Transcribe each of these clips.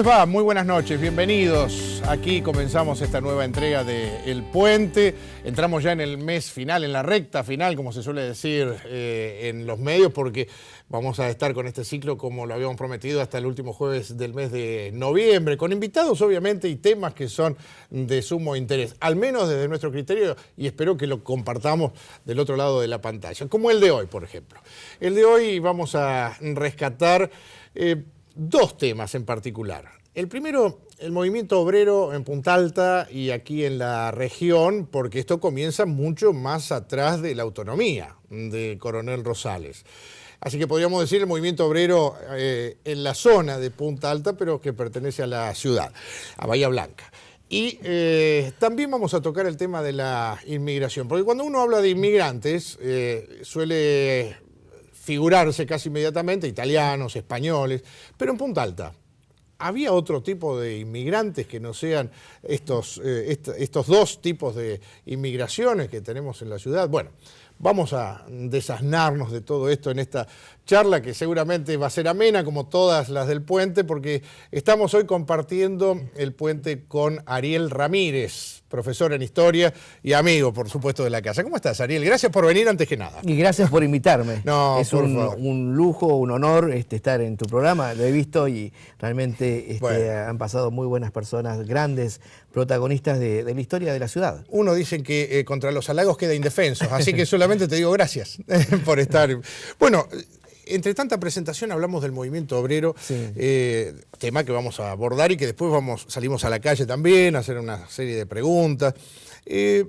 les va? Muy buenas noches, bienvenidos. Aquí comenzamos esta nueva entrega de El Puente. Entramos ya en el mes final, en la recta final, como se suele decir en los medios, porque vamos a estar con este ciclo, como lo habíamos prometido, hasta el último jueves del mes de noviembre, con invitados obviamente y temas que son de sumo interés, al menos desde nuestro criterio, y espero que lo compartamos del otro lado de la pantalla, como el de hoy, por ejemplo. El de hoy vamos a rescatar dos temas en particular. El primero, el movimiento obrero en Punta Alta y aquí en la región, porque esto comienza mucho más atrás de la autonomía de Coronel Rosales. Así que podríamos decir el movimiento obrero en la zona de Punta Alta, pero que pertenece a la ciudad, a Bahía Blanca. Y también vamos a tocar el tema de la inmigración, porque cuando uno habla de inmigrantes suele figurarse casi inmediatamente italianos, españoles, pero en Punta Alta ¿había otro tipo de inmigrantes que no sean estos dos tipos de inmigraciones que tenemos en la ciudad? Bueno, vamos a desasnarnos de todo esto en esta charla que seguramente va a ser amena como todas las del Puente, porque estamos hoy compartiendo el Puente con Ariel Ramírez, profesor en Historia y amigo, por supuesto, de la casa. ¿Cómo estás, Ariel? Gracias por venir antes que nada. Y gracias por invitarme. No, es un lujo, un honor estar en tu programa. Lo he visto y realmente han pasado muy buenas personas, grandes protagonistas de la historia de la ciudad. Uno dice que contra los halagos queda indefenso, así que solamente te digo gracias por estar. Bueno, entre tanta presentación hablamos del movimiento obrero, sí. Tema que vamos a abordar y que después salimos a la calle también a hacer una serie de preguntas. ¿Qué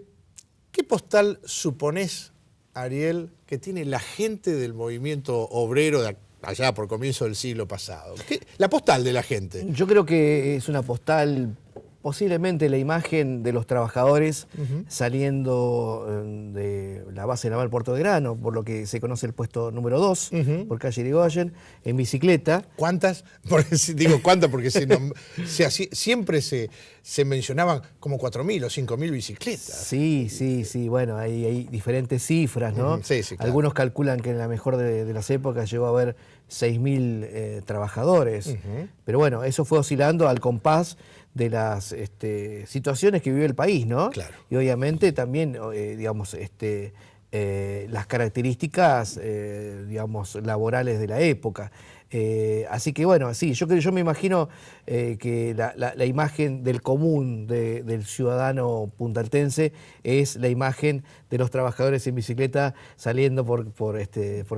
postal suponés, Ariel, que tiene la gente del movimiento obrero de allá por comienzo del siglo pasado? La postal de la gente. Yo creo que es una postal, posiblemente la imagen de los trabajadores saliendo de la base naval Puerto Belgrano, por lo que se conoce el puesto número 2, por calle Irigoyen, en bicicleta. ¿Cuántas? Digo cuántas porque siempre se mencionaban como 4.000 o 5.000 bicicletas. Sí, bueno, hay diferentes cifras, ¿no? Sí, claro. Algunos calculan que en la mejor de las épocas llegó a haber 6.000 trabajadores, pero bueno, eso fue oscilando al compás de las situaciones que vive el país, ¿no? Claro. Y obviamente también, digamos, las características, digamos, laborales de la época. Así que bueno, sí, yo me imagino que la imagen del común del ciudadano puntaltense es la imagen de los trabajadores en bicicleta saliendo por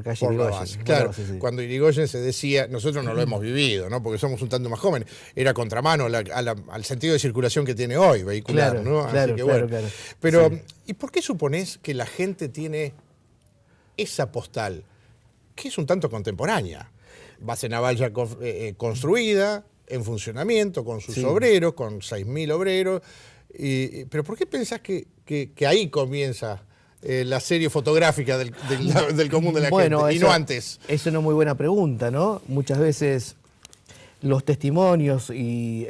calle Irigoyen. Claro, sí. Cuando Irigoyen se decía, nosotros no lo hemos vivido, ¿no? Porque somos un tanto más jóvenes, era contramano al sentido de circulación que tiene hoy, vehicular, claro, ¿no? Así que bueno. Claro. Pero, sí. ¿Y por qué suponés que la gente tiene esa postal, que es un tanto contemporánea? Base naval ya construida, en funcionamiento, con sus obreros, con 6.000 obreros. Pero ¿por qué pensás que ahí comienza la serie fotográfica del común de la gente y no antes? Es una muy buena pregunta, ¿no? Muchas veces los testimonios y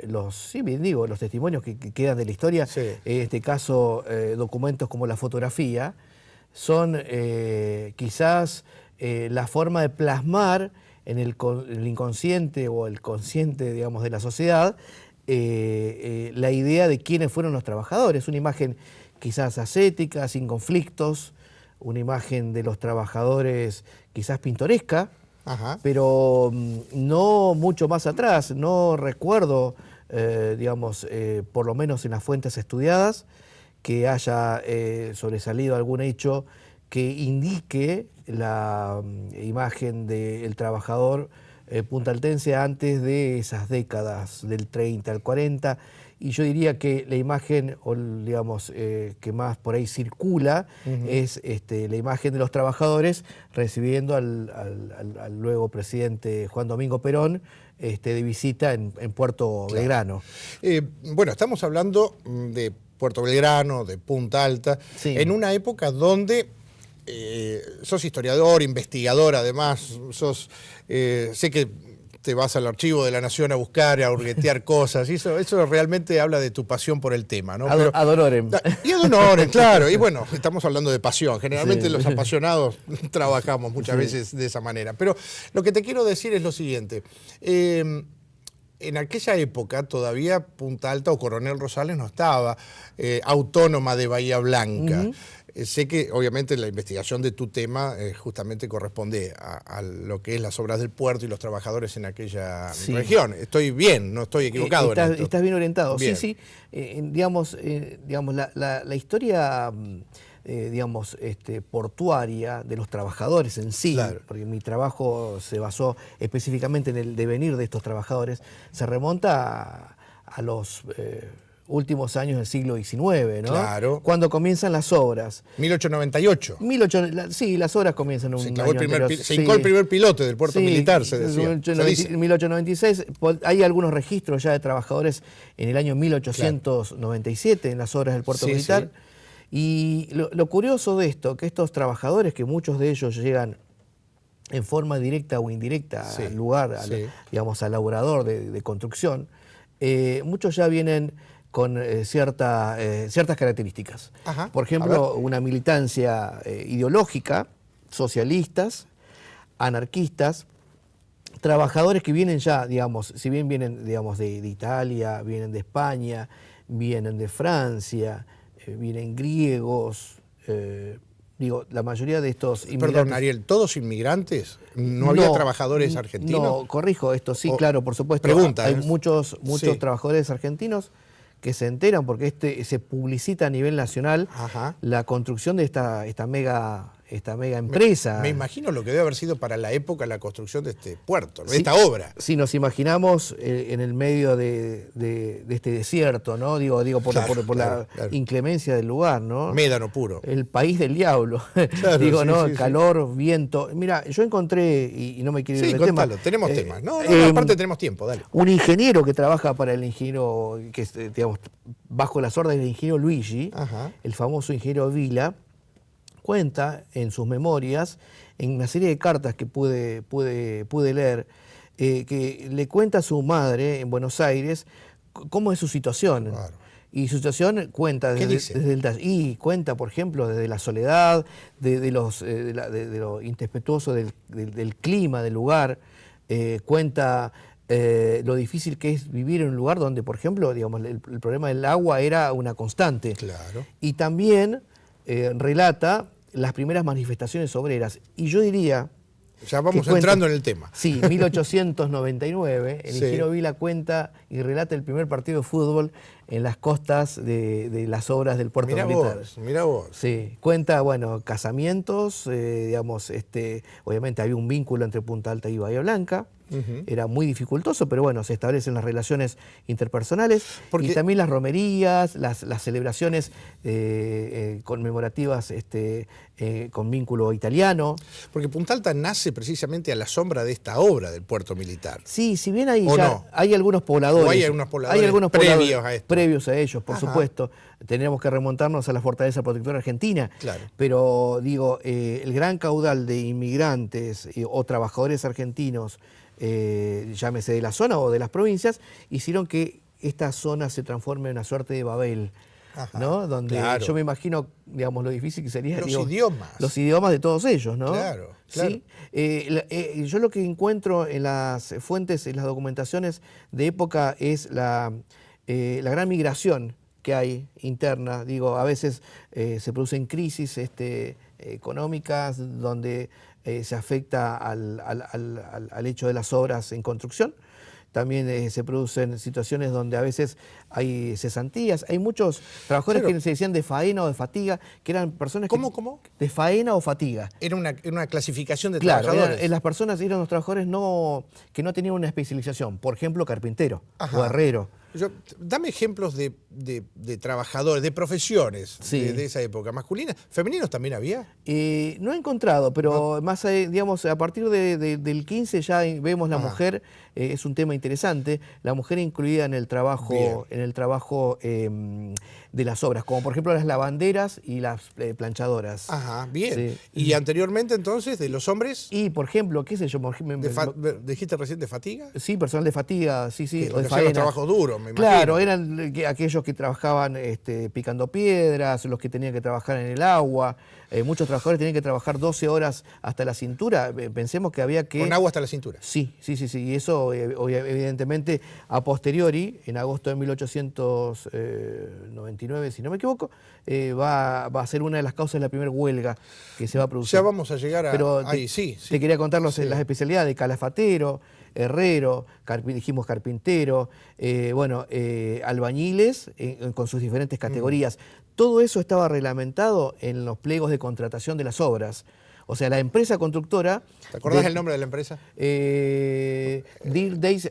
los testimonios que quedan de la historia, en este caso documentos como la fotografía, son quizás la forma de plasmar en el inconsciente o el consciente, digamos, de la sociedad, la idea de quiénes fueron los trabajadores. Una imagen quizás ascética, sin conflictos, una imagen de los trabajadores quizás pintoresca, pero no mucho más atrás. No recuerdo, digamos, por lo menos en las fuentes estudiadas, que haya sobresalido algún hecho que indique la imagen del trabajador puntaltense antes de esas décadas del 30 al 40, y yo diría que la imagen, digamos, que más por ahí circula es la imagen de los trabajadores recibiendo al luego presidente Juan Domingo Perón de visita en Puerto Belgrano. Bueno, estamos hablando de Puerto Belgrano, de Punta Alta, en una época donde sos historiador, investigador, además, sé que te vas al archivo de la Nación a buscar, a hurguetear cosas, y eso realmente habla de tu pasión por el tema, ¿no? Ad honorem. Y ad honorem, claro, y bueno, estamos hablando de pasión, generalmente los apasionados trabajamos muchas veces de esa manera, pero lo que te quiero decir es lo siguiente, en aquella época todavía Punta Alta o Coronel Rosales no estaba autónoma de Bahía Blanca. Sé que obviamente la investigación de tu tema justamente corresponde a lo que es las obras del puerto y los trabajadores en aquella región. Estoy bien, no estoy equivocado en esto. Estás bien orientado. Bien. Sí. Digamos, la historia digamos, portuaria de los trabajadores en sí, claro, porque mi trabajo se basó específicamente en el devenir de estos trabajadores, se remonta a los últimos años del siglo XIX, ¿no? Claro. Cuando comienzan las obras. 1898. Sí, las obras comienzan un año anterior. Se hincó el primer pilote del puerto militar, se decía. En 1896 hay algunos registros ya de trabajadores en el año 1897 en las obras del puerto militar. Sí. Y lo curioso de esto, que estos trabajadores, que muchos de ellos llegan en forma directa o indirecta al lugar, digamos, al laborador de construcción, muchos ya vienen con ciertas características. Ajá, por ejemplo, una militancia ideológica, socialistas, anarquistas, trabajadores que vienen ya, digamos, si bien vienen, digamos, de Italia, vienen de España, vienen de Francia, vienen griegos, la mayoría de estos inmigrantes... Perdón, Ariel, ¿todos inmigrantes? ¿No había trabajadores argentinos? No, corrijo esto, sí, claro, por supuesto. Pregunta, hay muchos trabajadores argentinos que se enteran porque se publicita a nivel nacional la construcción de esta mega empresa. Me imagino lo que debe haber sido para la época la construcción de este puerto, de esta obra. Si nos imaginamos en el medio de este desierto, ¿no? Digo por la inclemencia del lugar, ¿no? Médano puro. El país del diablo. Claro, calor, viento. Mira, yo encontré, y no me quiero ir del contalo, tema. tenemos temas. No, aparte tenemos tiempo, dale. Un ingeniero que trabaja para el ingeniero, que digamos, bajo las órdenes del ingeniero Luigi, el famoso ingeniero Vila, cuenta en sus memorias, en una serie de cartas que pude leer, que le cuenta a su madre en Buenos Aires cómo es su situación. Claro. Y su situación cuenta cuenta, por ejemplo, desde la soledad, de lo intempestuoso del clima del lugar, cuenta lo difícil que es vivir en un lugar donde, por ejemplo, digamos, el problema del agua era una constante. Claro. Y también relata las primeras manifestaciones obreras. Y yo diría... Ya vamos entrando en el tema. Sí, 1899, el ingeniero Vila cuenta y relata el primer partido de fútbol en las costas de las obras del puerto militar. Mirá vos. Sí, cuenta, casamientos, digamos, obviamente había un vínculo entre Punta Alta y Bahía Blanca. Era muy dificultoso, pero se establecen las relaciones interpersonales y también las romerías, las celebraciones conmemorativas con vínculo italiano. Porque Punta Alta nace precisamente a la sombra de esta obra del puerto militar. Sí, si bien hay algunos pobladores. O hay algunos pobladores previos a esto. Previos a ellos, por supuesto. Tenemos que remontarnos a la Fortaleza Protectora Argentina. Claro. Pero el gran caudal de inmigrantes o trabajadores argentinos, llámese de la zona o de las provincias, hicieron que esta zona se transforme en una suerte de Babel, ¿no? Donde yo me imagino, digamos, lo difícil que sería... Los idiomas de todos ellos, ¿no? Claro. ¿Sí? Yo lo que encuentro en las fuentes, en las documentaciones de época es la gran migración que hay interna. A veces se producen crisis económicas donde se afecta al hecho de las obras en construcción. También se producen situaciones donde a veces hay cesantías. Hay muchos trabajadores que se decían de faena o de fatiga, que eran personas ¿Cómo? De faena o fatiga. Era una clasificación de trabajadores. Las personas eran los trabajadores que no tenían una especialización. Por ejemplo, carpintero o herrero. Dame ejemplos de trabajadores, de profesiones de esa época. ¿Masculinas? ¿Femeninos también había? No he encontrado, pero más, digamos, a partir del 15 ya vemos la mujer, es un tema interesante, la mujer incluida en el trabajo, de las obras, como por ejemplo las lavanderas y las planchadoras. Bien. Sí. ¿Y anteriormente entonces de los hombres? Y por ejemplo, qué sé yo... ¿Dijiste recién de fatiga? Sí, personal de fatiga, sí. O de faena. Los trabajos duros. obrero, me imagino. Claro, eran aquellos que trabajaban picando piedras, los que tenían que trabajar en el agua. Muchos trabajadores tenían que trabajar 12 horas hasta la cintura. Pensemos que había que... ¿Con agua hasta la cintura? Sí. Y eso, evidentemente, a posteriori, en agosto de 1899, si no me equivoco, va a ser una de las causas de la primera huelga que se va a producir. Ya vamos a llegar a... Pero ahí, sí. Te quería contar las especialidades: calafatero, herrero, dijimos carpintero, albañiles con sus diferentes categorías. Todo eso estaba reglamentado en los pliegos de contratación de las obras. O sea, la empresa constructora... ¿Te acordás el nombre de la empresa? Dees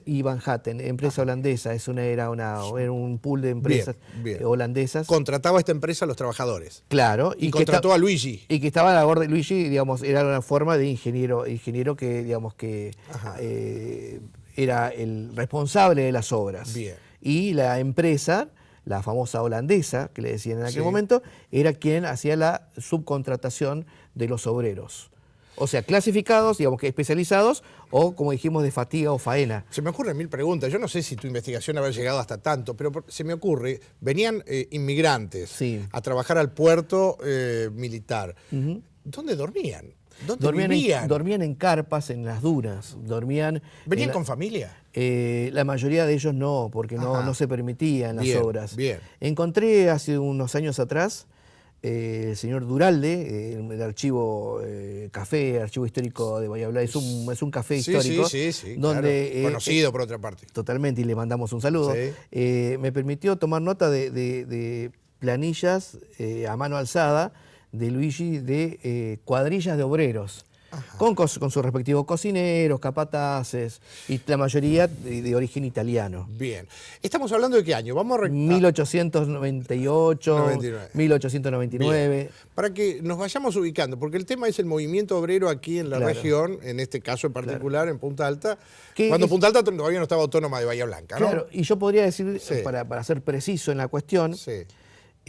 y Van Hatten, empresa holandesa. Era un pool de empresas holandesas. Contrataba a esta empresa a los trabajadores. Claro. Y contrató a Luigi. Y que estaba a la orden de Luigi, digamos, era una forma de ingeniero que, digamos, que era el responsable de las obras. Bien. Y la empresa, la famosa holandesa, que le decían en aquel momento, era quien hacía la subcontratación de los obreros. O sea, clasificados, digamos que especializados, o como dijimos, de fatiga o faena. Se me ocurren mil preguntas. Yo no sé si tu investigación habrá llegado hasta tanto, pero se me ocurre, venían inmigrantes a trabajar al puerto militar. ¿Dónde dormían? ¿Dónde vivían? Dormían en carpas, en las dunas. ¿Venían con familia? La mayoría de ellos no, porque no se permitían las obras. Bien. Encontré hace unos años atrás el señor Duralde, el archivo café, archivo histórico de Bahía Blanca. Es un café histórico. Sí, donde, claro. Conocido por otra parte. Totalmente, y le mandamos un saludo. Sí. Me permitió tomar nota de planillas a mano alzada de Luigi de cuadrillas de obreros, con sus respectivos cocineros, capataces, y la mayoría de origen italiano. Bien. ¿Estamos hablando de qué año? Vamos a 1898, 1899. Bien. Para que nos vayamos ubicando, porque el tema es el movimiento obrero aquí en la región, en este caso en particular, en Punta Alta, cuando Punta Alta todavía no estaba autónoma de Bahía Blanca, ¿no? Claro, y yo podría decir, para ser preciso en la cuestión,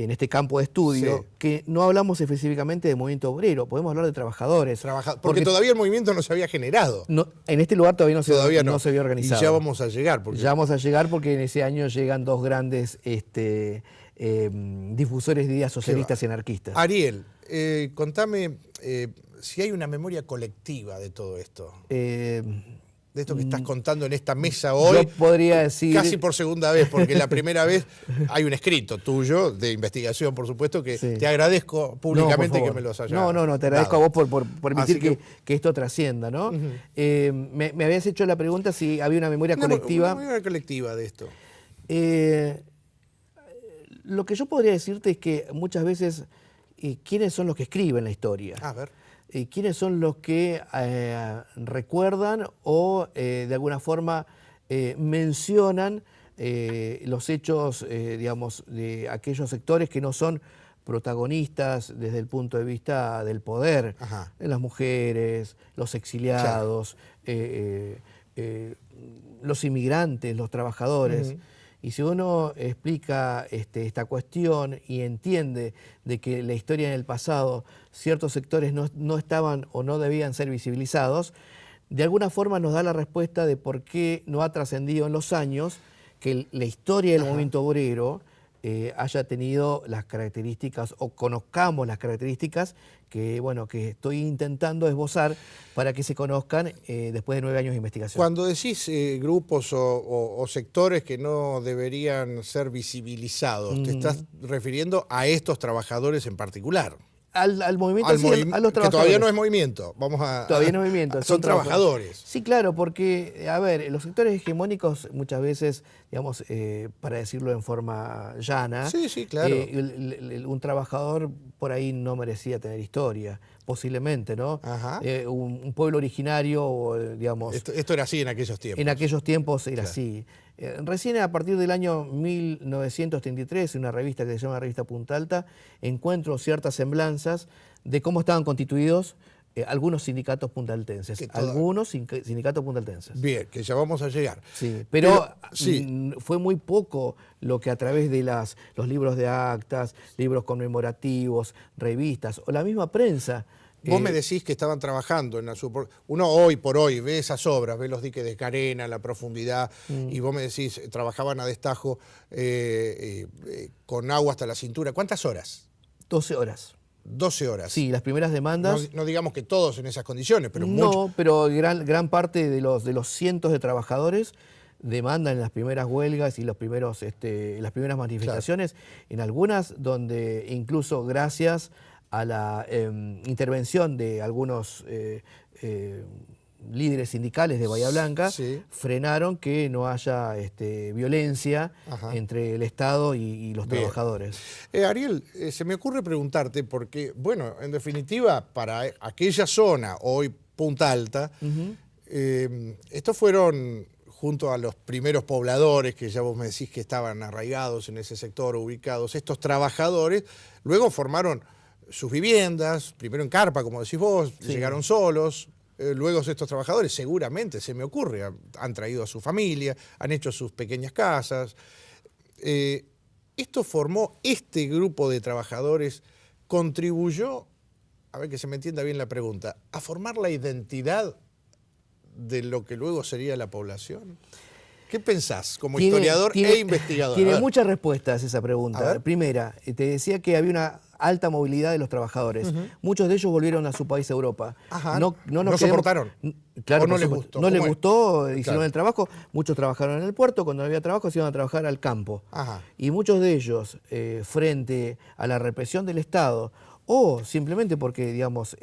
en este campo de estudio, que no hablamos específicamente de movimiento obrero, podemos hablar de trabajadores. Porque todavía el movimiento no se había generado. En este lugar todavía no se había organizado. Y ya vamos a llegar. Ya vamos a llegar porque en ese año llegan dos grandes difusores de ideas socialistas y anarquistas. Ariel, contame si hay una memoria colectiva de todo esto. De esto que estás contando en esta mesa hoy. Yo podría decir... Casi por segunda vez, porque la primera vez hay un escrito tuyo, de investigación, por supuesto, que te agradezco públicamente que me los hayas No, te agradezco a vos por permitir que esto trascienda, ¿no? Me habías hecho la pregunta si había una memoria colectiva. Una memoria colectiva de esto. Lo que yo podría decirte es que muchas veces, ¿quiénes son los que escriben la historia? A ver. ¿Quiénes son los que recuerdan o de alguna forma mencionan los hechos, digamos, de aquellos sectores que no son protagonistas desde el punto de vista del poder? Las mujeres, los exiliados, los inmigrantes, los trabajadores. Y si uno explica esta cuestión y entiende de que la historia en el pasado, ciertos sectores no estaban o no debían ser visibilizados, de alguna forma nos da la respuesta de por qué no ha trascendido en los años que la historia del movimiento obrero haya tenido las características, o conozcamos las características que estoy intentando esbozar para que se conozcan después de 9 años de investigación. Cuando decís grupos o sectores que no deberían ser visibilizados, ¿te estás refiriendo a estos trabajadores en particular? Al movimiento, a los trabajadores. Que todavía no es movimiento. Todavía no es movimiento. Son trabajadores. Sí, claro, porque, a ver, los sectores hegemónicos muchas veces, digamos, para decirlo en forma llana, claro. Un trabajador por ahí no merecía tener historia, posiblemente, ¿no? Un pueblo originario, digamos... Esto era así en aquellos tiempos. En aquellos tiempos era así. Recién a partir del año 1933, en una revista que se llama Revista Punta Alta, encuentro ciertas semblanzas de cómo estaban constituidos algunos sindicatos puntaltenses. Algunos sindicatos puntaltenses. Bien, que ya vamos a llegar. Sí, pero fue muy poco lo que a través de los libros de actas, libros conmemorativos, revistas o la misma prensa Vos me decís que estaban trabajando en la uno hoy por hoy ve esas obras, ve los diques de Carena, la profundidad, y vos me decís, trabajaban a destajo con agua hasta la cintura. ¿Cuántas horas? 12 horas. 12 horas. Sí, las primeras demandas... No digamos que todos en esas condiciones, pero no, muchos. pero gran parte de los cientos de trabajadores demandan en las primeras huelgas y las primeras manifestaciones, claro. En algunas donde incluso gracias a la intervención de algunos líderes sindicales de Bahía Blanca, sí, frenaron que no haya violencia, ajá, entre el Estado y los bien trabajadores. Ariel, se me ocurre preguntarte porque, bueno, en definitiva, para aquella zona, hoy Punta Alta, estos fueron, junto a los primeros pobladores, que ya vos me decís que estaban arraigados en ese sector, ubicados, estos trabajadores, luego formaron sus viviendas, primero en carpa, como decís vos, sí, llegaron solos. Luego estos trabajadores seguramente, se me ocurre, han traído a su familia, han hecho sus pequeñas casas. Esto formó, este grupo de trabajadores contribuyó, a ver que se me entienda bien la pregunta, a formar la identidad de lo que luego sería la población. ¿Qué pensás como historiador e investigador? Tiene muchas respuestas esa pregunta. Primera, te decía que había una alta movilidad de los trabajadores. Muchos de ellos volvieron a su país, Europa. Ajá. ¿No soportaron? Claro, ¿O no les gustó? No les gustó, hicieron el trabajo. Muchos trabajaron en el puerto, cuando no había trabajo se iban a trabajar al campo. Ajá. Y muchos de ellos, frente a la represión del Estado, o simplemente porque, digamos,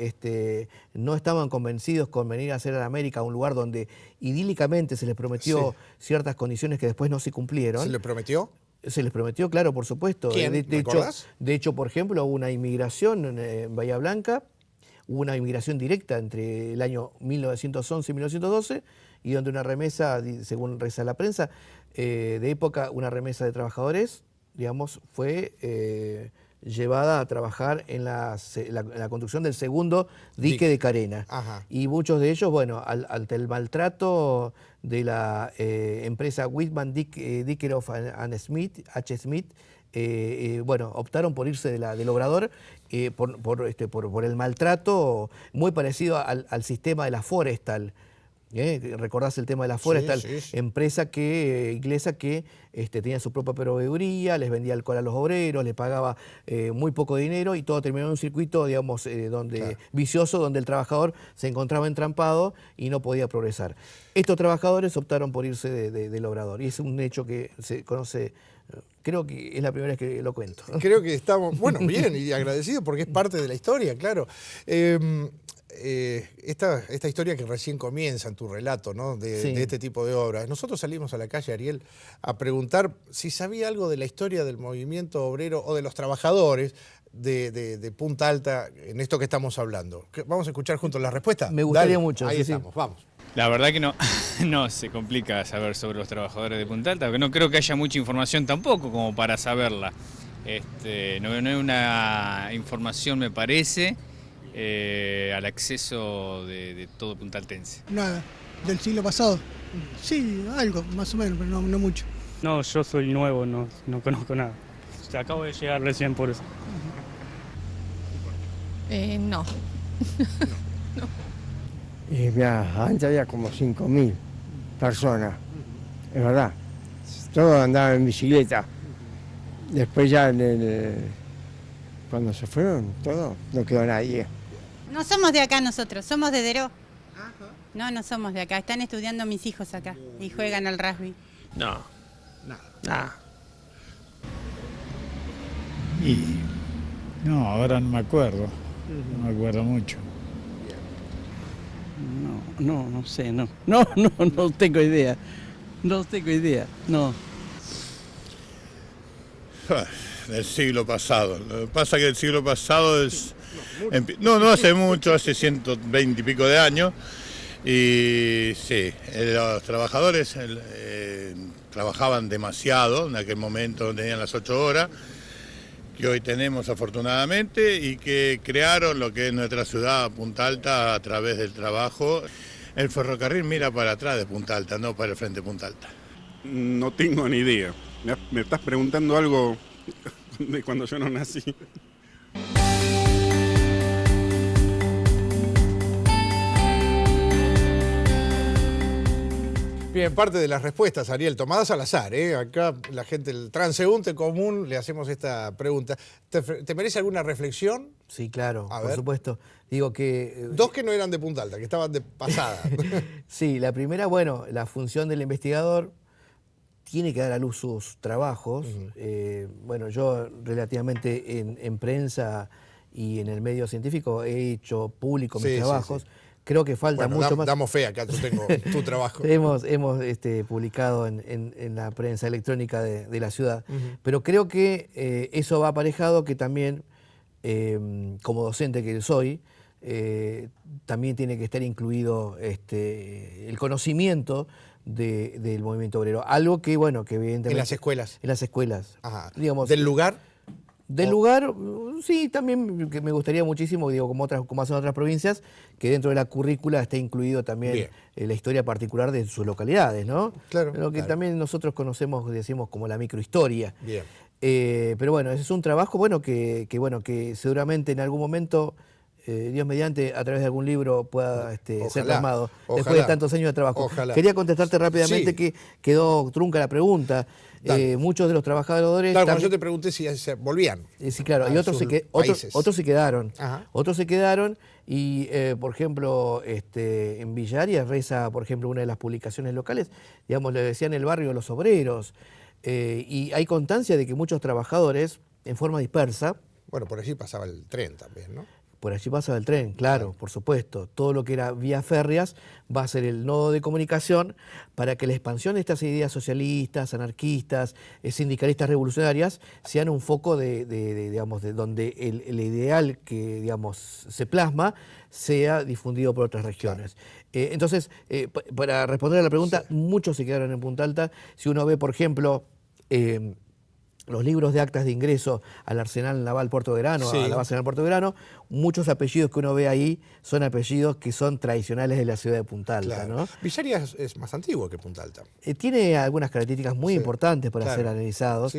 no estaban convencidos con venir a hacer a América, un lugar donde idílicamente se les prometió, sí, ciertas condiciones que después no se cumplieron. ¿Se les prometió? Se les prometió, claro, por supuesto. ¿Quién? De hecho, por ejemplo, hubo una inmigración en Bahía Blanca, hubo una inmigración directa entre el año 1911 y 1912, y donde una remesa, según reza la prensa, de época, una remesa de trabajadores, digamos, fue llevada a trabajar en la construcción del segundo dique de Carena. Ajá. Y muchos de ellos, bueno, ante el maltrato de la empresa Whitman Dickerhoff and Smith, H. Smith, bueno, optaron por irse del obrador por el maltrato muy parecido al sistema de la Forestal. ¿Recordás el tema de la Forestal? Sí, sí, sí. Empresa inglesa que tenía su propia proveeduría, les vendía alcohol a los obreros, les pagaba muy poco dinero y todo terminó en un circuito, digamos, claro, vicioso, donde el trabajador se encontraba entrampado y no podía progresar. Estos trabajadores optaron por irse del obrador y es un hecho que se conoce. Creo que es la primera vez que lo cuento. Creo que estamos, bueno, bien y agradecidos porque es parte de la historia, claro. Esta historia que recién comienza en tu relato, ¿no? Sí. De este tipo de obras. Nosotros salimos a la calle, Ariel, a preguntar si sabía algo de la historia del movimiento obrero o de los trabajadores de Punta Alta en esto que estamos hablando. ¿Vamos a escuchar juntos la respuesta? Me gustaría mucho. Ahí estamos, vamos. La verdad que no se complica saber sobre los trabajadores de Punta Alta, porque no creo que haya mucha información tampoco como para saberla. No hay una información, me parece, al acceso de todo puntaltense. Nada, del siglo pasado. Sí, algo, más o menos, pero no mucho. No, yo soy nuevo, no conozco nada. O sea, acabo de llegar recién por eso. No. Antes había como 5.000 personas, es verdad. Todos andaban en bicicleta. Después ya cuando se fueron, todos, no quedó nadie. No somos de acá nosotros, somos de Deró. No somos de acá. Están estudiando mis hijos acá y juegan al rugby. No. Nada. Y no, ahora no me acuerdo. No me acuerdo mucho. No sé, no tengo idea. No tengo idea, no. Del siglo pasado. Lo que pasa es que el siglo pasado es... No hace mucho, hace 120 y pico de años. Y sí, los trabajadores trabajaban demasiado, en aquel momento tenían las 8 horas, que hoy tenemos afortunadamente, y que crearon lo que es nuestra ciudad, Punta Alta, a través del trabajo. El ferrocarril mira para atrás de Punta Alta, no para el frente de Punta Alta. No tengo ni idea. Me estás preguntando algo de cuando yo no nací. Bien, parte de las respuestas, Ariel, tomadas al azar, ¿eh? Acá la gente, el transeúnte común, le hacemos esta pregunta. ¿Te merece alguna reflexión? Sí, claro, A por ver. supuesto. Digo que... Dos que no eran de Punta Alta, que estaban de pasada. Sí, la primera, bueno, la función del investigador tiene que dar a luz sus trabajos. Bueno, yo relativamente en prensa y en el medio científico he hecho público mis trabajos. Sí. Creo que falta mucho más. Damos fe, acá yo tengo tu trabajo. Hemos publicado en la prensa electrónica de la ciudad, pero creo que eso va aparejado que también, como docente que soy, también tiene que estar incluido el conocimiento del movimiento obrero. Algo que, bueno, que evidentemente... ¿En las escuelas? En las escuelas. Ajá. Digamos, ¿del lugar? Del lugar, sí, también que me gustaría muchísimo, digo, como hacen otras provincias, que dentro de la currícula esté incluido también la historia particular de sus localidades, ¿no? Claro. Lo que también nosotros conocemos, decimos, como la microhistoria. Bien. Pero bueno, ese es un trabajo que seguramente en algún momento, Dios mediante, a través de algún libro pueda ser plasmado, después de tantos años de trabajo. Ojalá. Quería contestarte rápidamente que quedó trunca la pregunta. Muchos de los trabajadores... Claro, cuando yo te pregunté si se volvían. Sí, claro, y otros se quedaron. Ajá. Otros se quedaron y, por ejemplo, en Villar reza, por ejemplo, una de las publicaciones locales, digamos, le decían el barrio de los obreros. Y hay constancia de que muchos trabajadores, en forma dispersa... Bueno, por allí pasaba el tren también, ¿no? Por allí pasaba el tren, claro, por supuesto. Todo lo que era vías férreas va a ser el nodo de comunicación para que la expansión de estas ideas socialistas, anarquistas, sindicalistas revolucionarias sean un foco digamos, de donde el ideal que, digamos, se plasma sea difundido por otras regiones. Claro. Entonces, para responder a la pregunta, muchos se quedaron en Punta Alta. Si uno ve, por ejemplo... los libros de actas de ingreso al Arsenal Naval Puerto Verano, a la base naval Puerto Verano, muchos apellidos que uno ve ahí son apellidos que son tradicionales de la ciudad de Punta Alta. Claro. ¿No? Villaria es más antiguo que Punta Alta. Tiene algunas características muy importantes para ser analizados.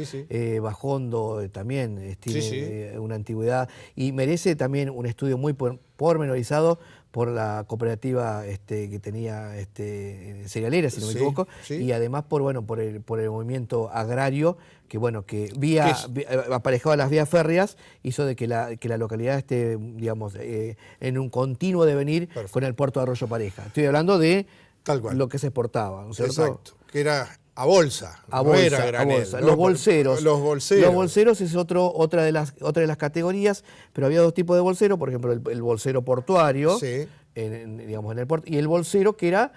Bajondo también tiene una antigüedad y merece también un estudio muy pormenorizado por la cooperativa que tenía cerealera, si no me equivoco, y además por el movimiento agrario que aparejado a las vías férreas hizo de que la localidad esté, digamos, en un continuo devenir con el puerto de Arroyo Pareja. Estoy hablando de lo que se exportaba, ¿no es cierto? Exacto, que era a bolsa. A bolsa, era granel, a bolsa. ¿no? Los bolseros. Los bolseros. Los bolseros es otra de las categorías, pero había dos tipos de bolseros, por ejemplo, el bolsero portuario, digamos, en el puerto, y el bolsero que era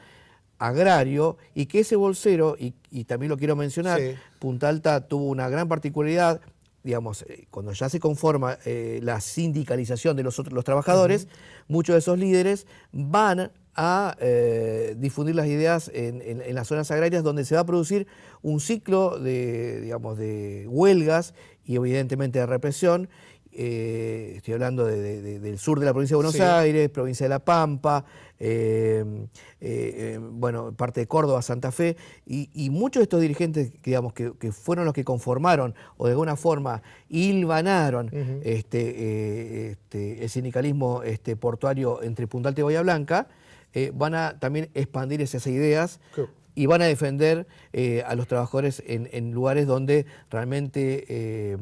agrario, y que ese bolsero, y también lo quiero mencionar, Punta Alta tuvo una gran particularidad, digamos, cuando ya se conforma la sindicalización de los trabajadores, muchos de esos líderes van a difundir las ideas en las zonas agrarias donde se va a producir un ciclo de huelgas y evidentemente de represión. Estoy hablando del sur de la provincia de Buenos Aires, provincia de La Pampa, parte de Córdoba, Santa Fe, y muchos de estos dirigentes que fueron los que conformaron o de alguna forma hilvanaron el sindicalismo portuario entre Punta Alta y Bahía Blanca, van a también expandir esas ideas y van a defender a los trabajadores en lugares donde realmente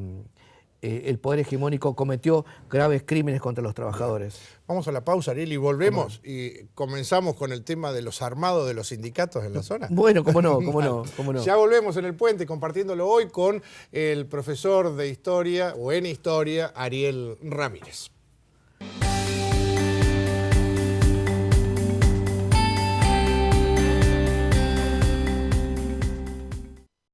el poder hegemónico cometió graves crímenes contra los trabajadores. Vamos a la pausa, Ariel, y volvemos y comenzamos con el tema de los armados de los sindicatos en la zona. Bueno, cómo no. Ya volvemos en el puente compartiéndolo hoy con el profesor de historia o en historia, Ariel Ramírez.